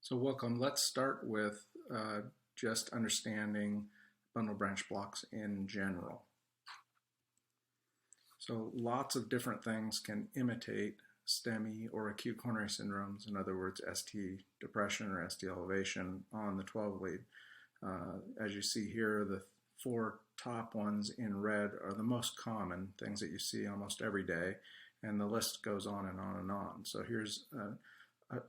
So welcome. Let's start with just understanding bundle branch blocks in general. So lots of different things can imitate STEMI or acute coronary syndromes, in other words, ST depression or ST elevation on the 12 lead. As you see here, the four top ones in red are the most common things that you see almost every day, and the list goes on and on and on. So here's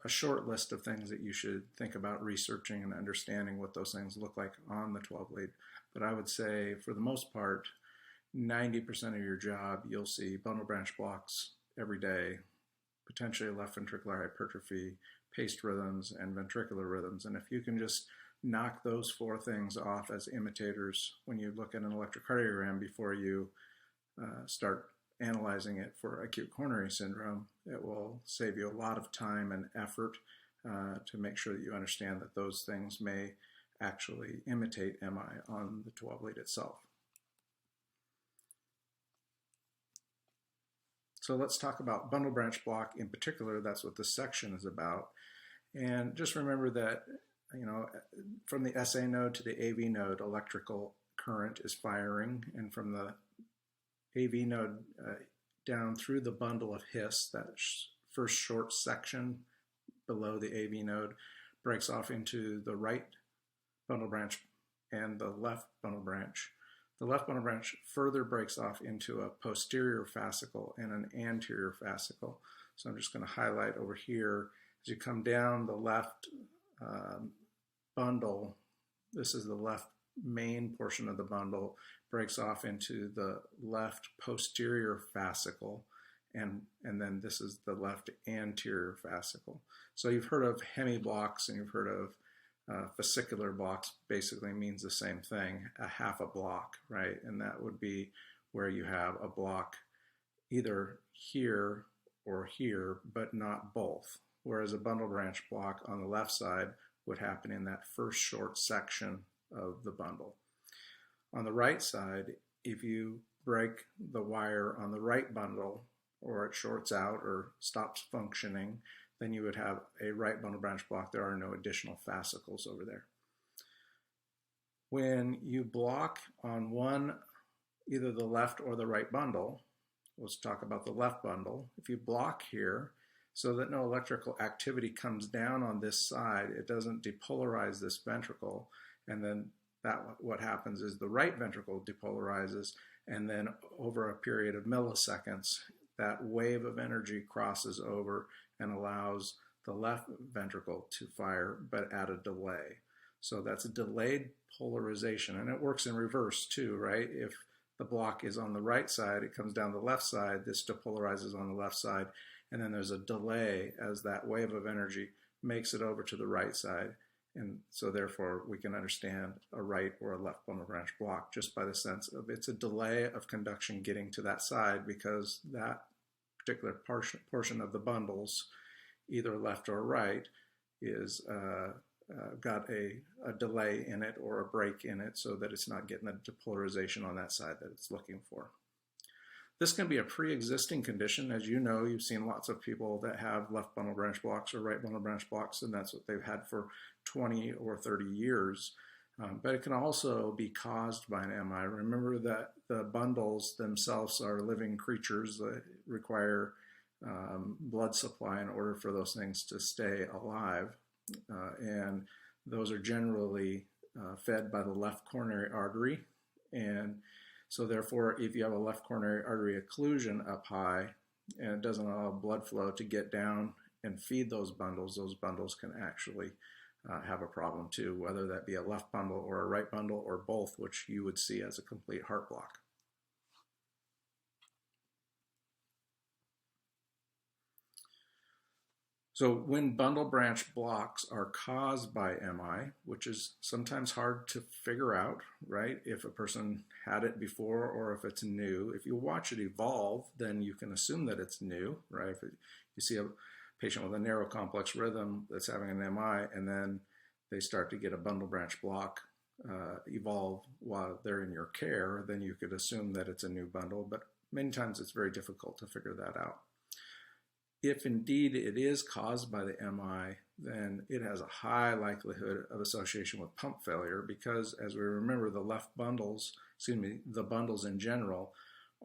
a short list of things that you should think about researching and understanding what those things look like on the 12 lead. But I would say for the most part, 90% of your job, you'll see bundle branch blocks every day, potentially left ventricular hypertrophy, paced rhythms, and ventricular rhythms. And if you can just knock those four things off as imitators when you look at an electrocardiogram before you start analyzing it for acute coronary syndrome, it will save you a lot of time and effort to make sure that you understand that those things may actually imitate MI on the 12 lead itself. So let's talk about bundle branch block in particular. That's what this section is about. And just remember that, you know, from the SA node to the AV node, electrical current is firing, and from the AV node down through the bundle of His, that first short section below the AV node breaks off into the right bundle branch and the left bundle branch. The left bundle branch further breaks off into a posterior fascicle and an anterior fascicle. So I'm just going to highlight over here, as you come down the left bundle, this is the left main portion of the bundle, breaks off into the left posterior fascicle, and then this is the left anterior fascicle. So you've heard of hemiblocks and you've heard of fascicular blocks. Basically means the same thing, a half a block, right? And that would be where you have a block either here or here, but not both. Whereas a bundle branch block on the left side would happen in that first short section of the bundle. On the right side, if you break the wire on the right bundle, or it shorts out or stops functioning, then you would have a right bundle branch block. There are no additional fascicles over there. When you block on one, either the left or the right bundle, let's talk about the left bundle. If you block here so that no electrical activity comes down on this side, it doesn't depolarize this ventricle, and then what happens is the right ventricle depolarizes, and then over a period of milliseconds, that wave of energy crosses over and allows the left ventricle to fire, but at a delay. So that's a delayed polarization, and it works in reverse too, right? If the block is on the right side, it comes down the left side, this depolarizes on the left side, and then there's a delay as that wave of energy makes it over to the right side. And so therefore we can understand a right or a left bundle branch block just by the sense of it's a delay of conduction getting to that side, because that particular portion of the bundles, either left or right, is got a delay in it or a break in it, so that it's not getting the depolarization on that side that it's looking for. This can be a pre-existing condition. As you know, you've seen lots of people that have left bundle branch blocks or right bundle branch blocks, and that's what they've had for 20 or 30 years. But it can also be caused by an MI. Remember that the bundles themselves are living creatures that require blood supply in order for those things to stay alive. And those are generally fed by the left coronary artery. And so therefore, if you have a left coronary artery occlusion up high and it doesn't allow blood flow to get down and feed those bundles can actually have a problem too, whether that be a left bundle or a right bundle or both, which you would see as a complete heart block. So when bundle branch blocks are caused by MI, which is sometimes hard to figure out, right? If a person had it before or if it's new. If you watch it evolve, then you can assume that it's new, right? If you see a patient with a narrow complex rhythm that's having an MI, and then they start to get a bundle branch block evolve while they're in your care, then you could assume that it's a new bundle, but many times it's very difficult to figure that out. if indeed it is caused by the MI, then it has a high likelihood of association with pump failure because, as we remember, the left bundles, the bundles in general,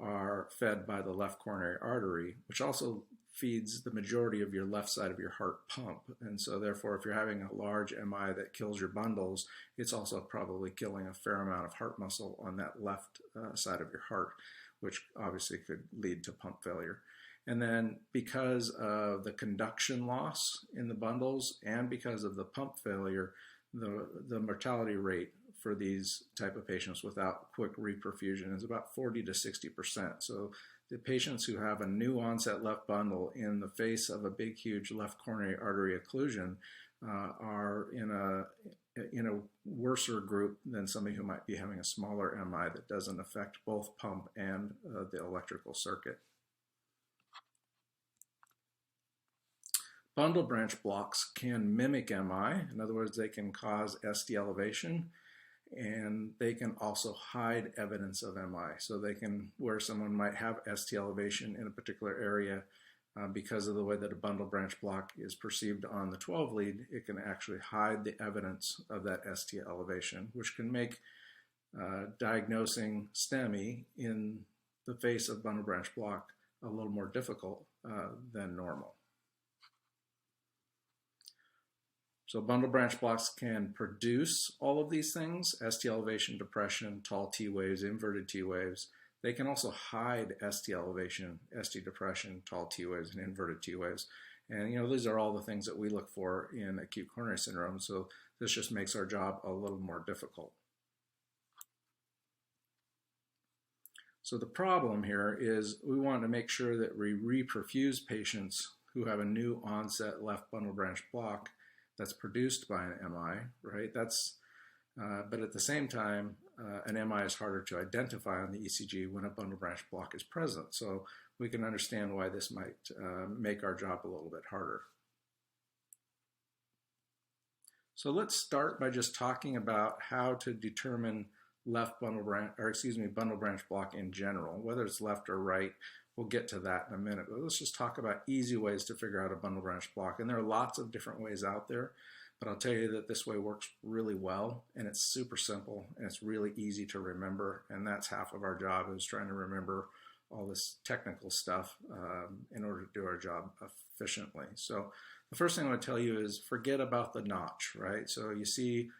are fed by the left coronary artery, which also feeds the majority of your left side of your heart pump. And so therefore, if you're having a large MI that kills your bundles, it's also probably killing a fair amount of heart muscle on that left side of your heart, which obviously could lead to pump failure. And then because of the conduction loss in the bundles and because of the pump failure, the mortality rate for these type of patients without quick reperfusion is about 40 to 60%. So the patients who have a new onset left bundle in the face of a big, huge left coronary artery occlusion are in a worser group than somebody who might be having a smaller MI that doesn't affect both pump and the electrical circuit. Bundle branch blocks can mimic MI. In other words, they can cause ST elevation, and they can also hide evidence of MI. So they can, where someone might have ST elevation in a particular area, because of the way that a bundle branch block is perceived on the 12 lead, it can actually hide the evidence of that ST elevation, which can make diagnosing STEMI in the face of bundle branch block a little more difficult than normal. So bundle branch blocks can produce all of these things: ST elevation, depression, tall T waves, inverted T waves. They can also hide ST elevation, ST depression, tall T waves, and inverted T waves. And these are all the things that we look for in acute coronary syndrome. So this just makes our job a little more difficult. So the problem here is we want to make sure that we reperfuse patients who have a new onset left bundle branch block that's produced by an MI, right? But at the same time, an MI is harder to identify on the ECG when a bundle branch block is present. So we can understand why this might make our job a little bit harder. So let's start by just talking about how to determine bundle branch block in general, whether it's left or right. We'll get to that in a minute, but let's just talk about easy ways to figure out a bundle branch block. And there are lots of different ways out there, but I'll tell you that this way works really well, and it's super simple, and it's really easy to remember, and that's half of our job, is trying to remember all this technical stuff in order to do our job efficiently. So the first thing I want to tell you is forget about the notch, right? So you see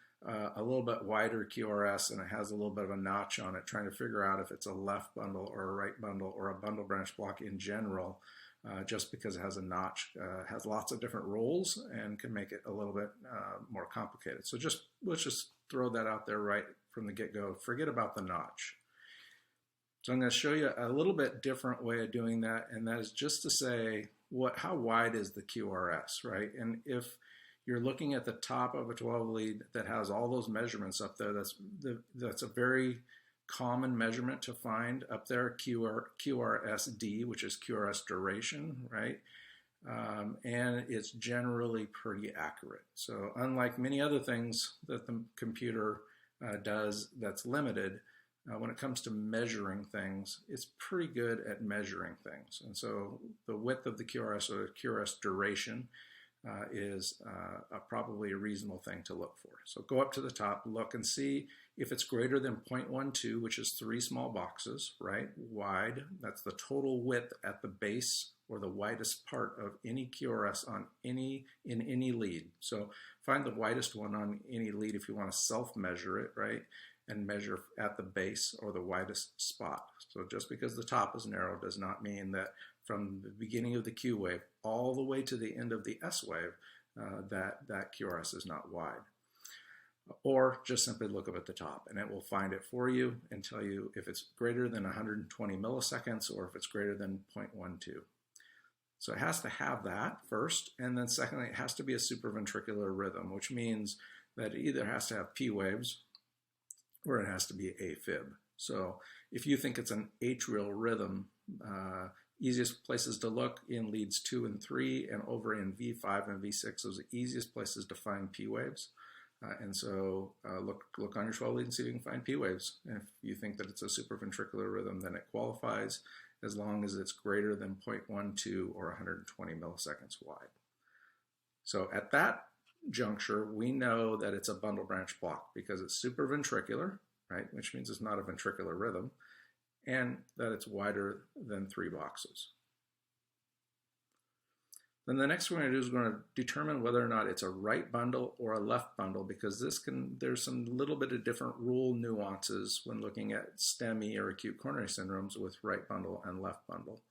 a little bit wider QRS, and it has a little bit of a notch on it, trying to figure out if it's a left bundle or a right bundle or a bundle branch block in general, just because it has a notch, has lots of different roles and can make it a little bit more complicated. So let's just throw that out there right from the get-go. Forget about the notch. So I'm going to show you a little bit different way of doing that, and that is just to say how wide is the QRS, right? And if you're looking at the top of a 12 lead that has all those measurements up there, that's a very common measurement to find up there, QRSD, which is QRS duration, right? And it's generally pretty accurate. So unlike many other things that the computer does that's limited, when it comes to measuring things, it's pretty good at measuring things. And so the width of the QRS, or QRS duration, is probably a reasonable thing to look for. So go up to the top, look and see if it's greater than 0.12, which is 3 small boxes, right? Wide, that's the total width at the base or the widest part of any QRS in any lead. So find the widest one on any lead if you want to self-measure it, right? And measure at the base or the widest spot. So just because the top is narrow does not mean that from the beginning of the Q wave all the way to the end of the S wave, that QRS is not wide. Or just simply look up at the top and it will find it for you and tell you if it's greater than 120 milliseconds or if it's greater than 0.12. So it has to have that first, and then secondly, it has to be a supraventricular rhythm, which means that it either has to have P waves or it has to be AFib. So if you think it's an atrial rhythm, easiest places to look in leads 2 and 3 and over in V5 and V6, those are the easiest places to find P waves. And so look on your 12 lead and see if you can find P waves. And if you think that it's a supraventricular rhythm, then it qualifies. as long as it's greater than 0.12 or 120 milliseconds wide. So at that juncture, we know that it's a bundle branch block because it's supraventricular, right, which means it's not a ventricular rhythm, and that it's wider than 3 boxes. Then the next thing we're going to do is we're going to determine whether or not it's a right bundle or a left bundle, because there's some little bit of different rule nuances when looking at STEMI or acute coronary syndromes with right bundle and left bundle.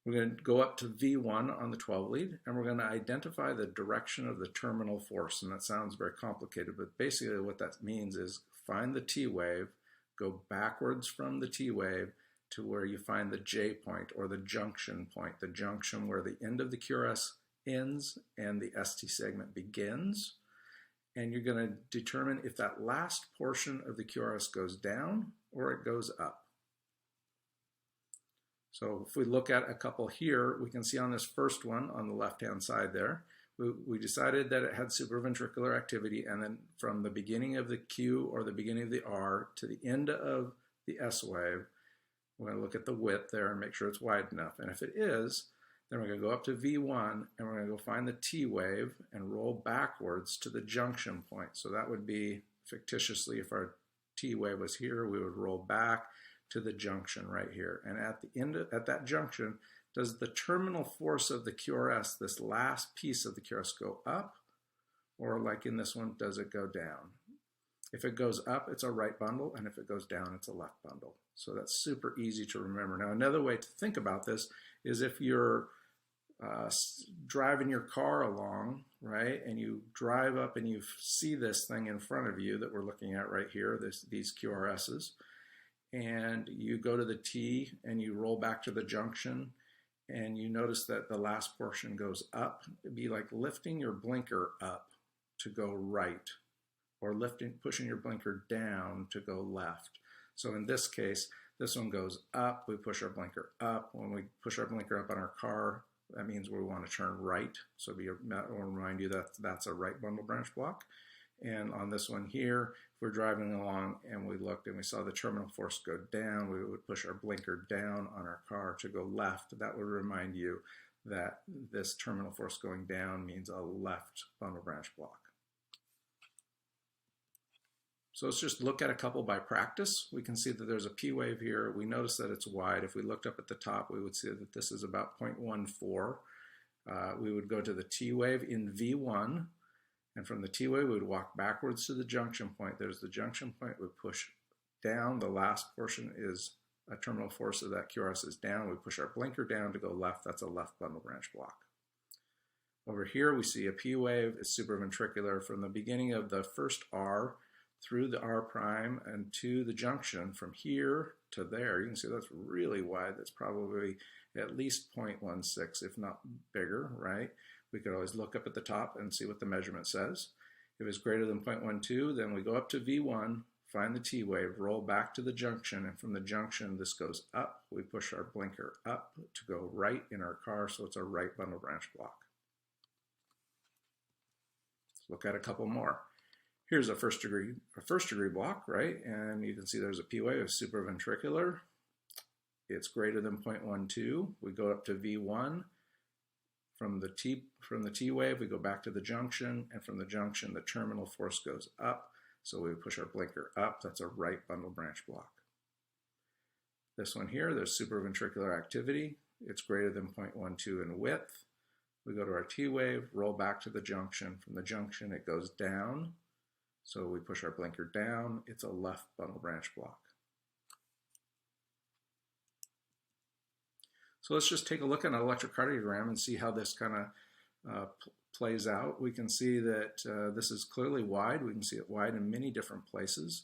We're going to go up to V1 on the 12 lead, and we're going to identify the direction of the terminal force. And that sounds very complicated, but basically what that means is find the T wave, go backwards from the T wave to where you find the J point, or the junction point, the junction where the end of the QRS ends and the ST segment begins. And you're going to determine if that last portion of the QRS goes down or it goes up. So if we look at a couple here, we can see on this first one on the left-hand side there, we decided that it had supraventricular activity, and then from the beginning of the Q or the beginning of the R to the end of the S wave, we're going to look at the width there and make sure it's wide enough. And if it is, then we're going to go up to V1 and we're going to go find the T wave and roll backwards to the junction point. So that would be, fictitiously, if our T wave was here, we would roll back to the junction right here. And at the end at that junction, does the terminal force of the QRS, this last piece of the QRS, go up? Or like in this one, does it go down? If it goes up, it's a right bundle, and if it goes down, it's a left bundle. So that's super easy to remember. Now, another way to think about this is if you're driving your car along, right, and you drive up and you see this thing in front of you that we're looking at right here, these QRSs, and you go to the T and you roll back to the junction, and you notice that the last portion goes up. It'd be like lifting your blinker up to go right, or pushing your blinker down to go left. So in this case, this one goes up, we push our blinker up. When we push our blinker up on our car, that means we want to turn right. So that will remind you that that's a right bundle branch block. And on this one here, if we're driving along and we looked and we saw the terminal force go down, we would push our blinker down on our car to go left. That would remind you that this terminal force going down means a left bundle branch block. So let's just look at a couple by practice. We can see that there's a P wave here. We notice that it's wide. If we looked up at the top, we would see that this is about 0.14. We would go to the T wave in V1, and from the T wave, we would walk backwards to the junction point. There's the junction point. We push down. The last portion is a terminal force of that QRS is down. We push our blinker down to go left. That's a left bundle branch block. Over here, we see a P wave. It's supraventricular from the beginning of the first R through the R prime and to the junction. From here to there, you can see that's really wide. That's probably at least 0.16, if not bigger, right? We could always look up at the top and see what the measurement says. If it's greater than 0.12, then we go up to V1, find the T wave, roll back to the junction, and from the junction, this goes up. We push our blinker up to go right in our car, so it's a right bundle branch block. Let's look at a couple more. Here's a first degree block, right? And you can see there's a P wave, supraventricular. It's greater than 0.12. We go up to V1. From the T wave, we go back to the junction, and from the junction, the terminal force goes up. So we push our blinker up. That's a right bundle branch block. This one here, there's supraventricular activity. It's greater than 0.12 in width. We go to our T wave, roll back to the junction. From the junction, it goes down. So we push our blinker down. It's a left bundle branch block. So let's just take a look at an electrocardiogram and see how this kind of plays out. We can see that this is clearly wide. We can see it wide in many different places.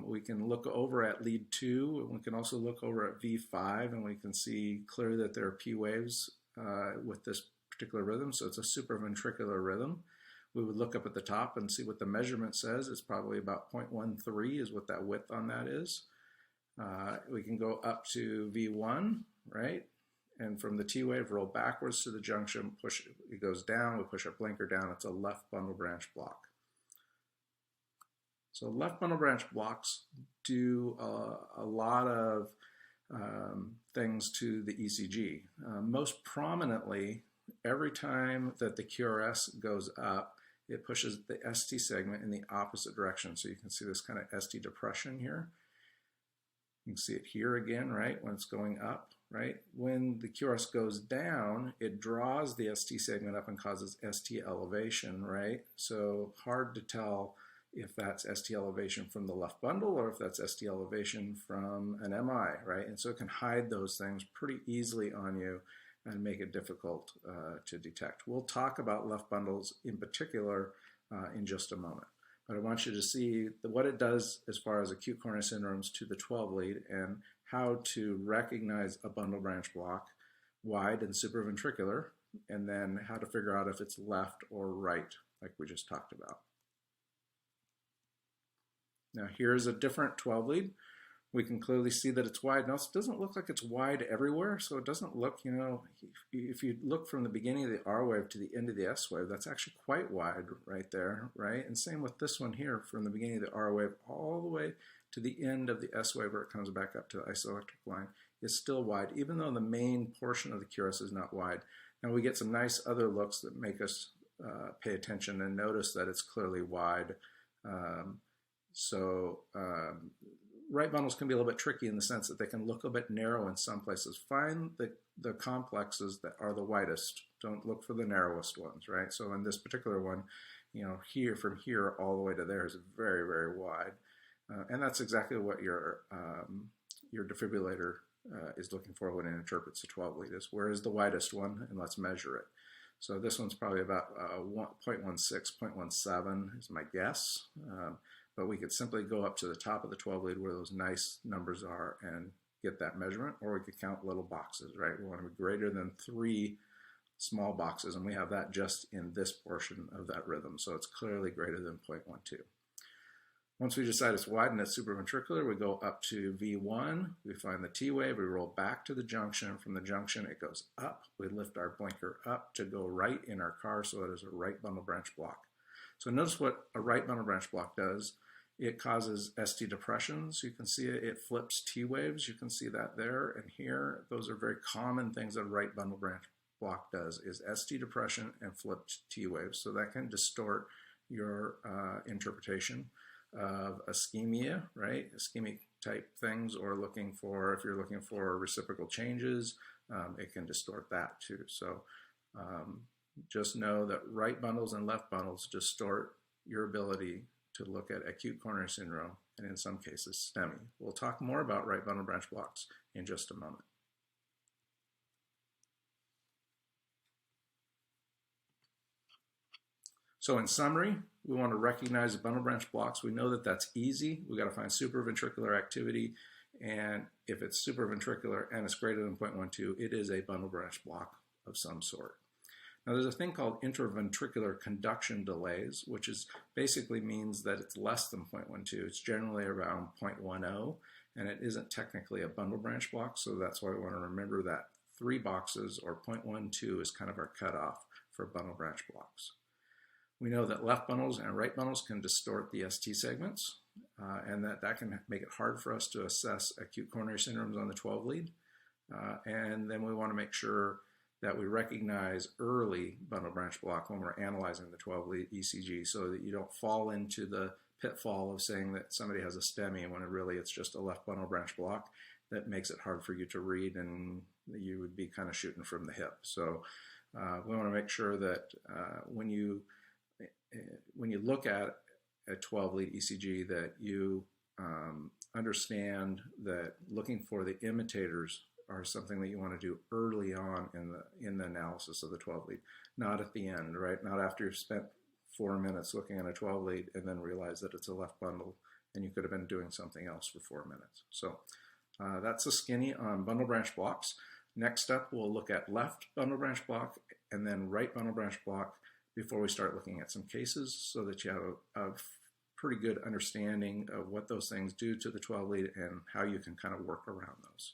We can look over at lead 2, and we can also look over at V5, and we can see clearly that there are P waves with this particular rhythm. So it's a supraventricular rhythm. We would look up at the top and see what the measurement says. It's probably about 0.13 is what that width on that is. We can go up to V1, right? And from the T wave, roll backwards to the junction, push it goes down, we push our blinker down. It's a left bundle branch block. So left bundle branch blocks do a lot of things to the ECG. Most prominently, every time that the QRS goes up, it pushes the ST segment in the opposite direction. So you can see this kind of ST depression here. You can see it here again, right, when it's going up, right? When the QRS goes down, it draws the ST segment up and causes ST elevation, right? So hard to tell if that's ST elevation from the left bundle or if that's ST elevation from an MI, right? And so it can hide those things pretty easily on you and make it difficult to detect. We'll talk about left bundles in particular in just a moment. But I want you to see what it does as far as acute coronary syndromes to the 12 lead and how to recognize a bundle branch block, wide and supraventricular, and then how to figure out if it's left or right, like we just talked about. Now here's a different 12 lead. We can clearly see that it's wide. Now it doesn't look like it's wide everywhere, so it doesn't look, you know, if you look from the beginning of the R wave to the end of the S wave, that's actually quite wide right there, right? And same with this one here, from the beginning of the R wave all the way to the end of the S wave where it comes back up to the isoelectric line is still wide, even though the main portion of the QRS is not wide. Now we get some nice other looks that make us pay attention and notice that it's clearly wide. Right bundles can be a little bit tricky in the sense that they can look a bit narrow in some places. Find the complexes that are the widest. Don't look for the narrowest ones, right? So in this particular one, you know, here from here all the way to there is very, very wide. And that's exactly what your defibrillator is looking for when it interprets the 12 lead is. Where is the widest one? And let's measure it. So this one's probably about 0.16, 0.17 is my guess. But we could simply go up to the top of the 12 lead where those nice numbers are and get that measurement, or we could count little boxes, right? We want to be greater than 3 small boxes, and we have that just in this portion of that rhythm, so it's clearly greater than 0.12. Once we decide it's wide and it's supraventricular, we go up to V1, we find the T wave, we roll back to the junction. From the junction, it goes up. We lift our blinker up to go right in our car, so it is a right bundle branch block. So notice what a right bundle branch block does. It causes ST depressions. You can see it flips T waves. You can see that there and here. Those are very common things that a right bundle branch block does, is ST depression and flipped T waves. So that can distort your interpretation of ischemia, right? Ischemic type things, or if you're looking for reciprocal changes, it can distort that too. So just know that right bundles and left bundles distort your ability to look at acute coronary syndrome, and in some cases, STEMI. We'll talk more about right bundle branch blocks in just a moment. So in summary, we want to recognize the bundle branch blocks. We know that that's easy. We got to find supraventricular activity, and if it's supraventricular and it's greater than 0.12, it is a bundle branch block of some sort. Now there's a thing called interventricular conduction delays, which basically means that it's less than 0.12. It's generally around 0.10, and it isn't technically a bundle branch block, so that's why we want to remember that 3 boxes or 0.12 is kind of our cutoff for bundle branch blocks. We know that left bundles and right bundles can distort the ST segments, and that can make it hard for us to assess acute coronary syndromes on the 12 lead. And then we want to make sure that we recognize early bundle branch block when we're analyzing the 12 lead ECG, so that you don't fall into the pitfall of saying that somebody has a STEMI when really it's just a left bundle branch block that makes it hard for you to read, and you would be kind of shooting from the hip. So we want to make sure that when you look at a 12 lead ECG, that you understand that looking for the imitators are something that you want to do early on in the analysis of the 12 lead, not at the end, right? Not after you've spent 4 minutes looking at a 12 lead and then realize that it's a left bundle and you could have been doing something else for 4 minutes. So that's a skinny on bundle branch blocks. Next up, we'll look at left bundle branch block and then right bundle branch block before we start looking at some cases, so that you have a pretty good understanding of what those things do to the 12 lead and how you can kind of work around those.